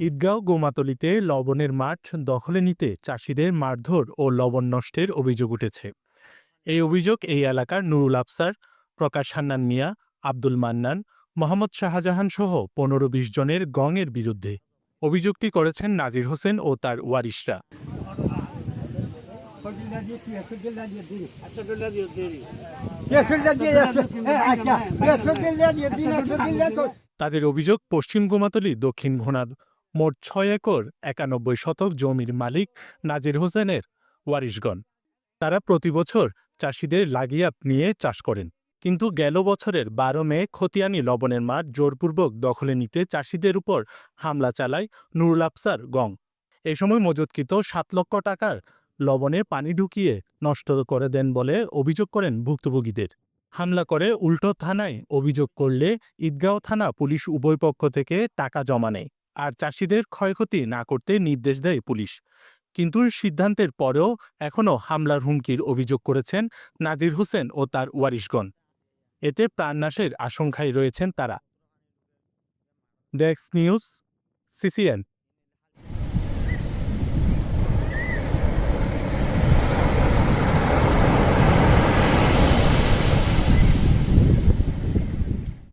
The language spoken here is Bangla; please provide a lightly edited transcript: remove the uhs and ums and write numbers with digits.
ঈদগাঁও গোমাতলীতে লবণের মাঠ দখলে নিতে চাষিদের মারধর ও লবণ নষ্টের অভিযোগ উঠেছে। এই অভিযোগ এই এলাকার নুরুল আফসার, প্রকাশ হান্নান মিয়া, আব্দুল মান্নান, মোহাম্মদ শাহজাহান সহ ১৫-২০ জনের গংয়ের বিরুদ্ধে। অভিযোগটি করেছেন নাজির হোসেন ও তার ওয়ারিশরা। তাদের অভিযোগ, পশ্চিম গোমাতলী দক্ষিণ ঘোনার মোট ৬ একর ৯১ শতক জমির মালিক নাজির হোসেনের ওয়ারিশগণ। তারা প্রতি বছর চাষিদের লাগিয়ে নিয়ে চাষ করেন, কিন্তু গেল বছরের ১২ মে খতিয়ানি লবণের মাঠ জোরপূর্বক দখলে নিতে চাষিদের উপর হামলা চালায় নুরুল আফসার গং। এ সময় মজুতকৃত ৭ লক্ষ টাকার লবণে পানি ঢুকিয়ে নষ্ট করে দেন বলে অভিযোগ করেন ভুক্তভোগীদের। হামলা করে উল্টো থানায় অভিযোগ করলে ঈদগাঁও থানা পুলিশ উভয় পক্ষ থেকে টাকা জমা নেয় আর চাষিদের ক্ষয়ক্ষতি না করতে নির্দেশ দেয় পুলিশ। কিন্তু সিদ্ধান্তের পরেও এখনও হামলার হুমকির অভিযোগ করেছেন নাজির হোসেন ও তার ওয়ারিশগণ। এতে প্রাণনাশের আশঙ্কায় রয়েছেন তারা। Desk news, CCN.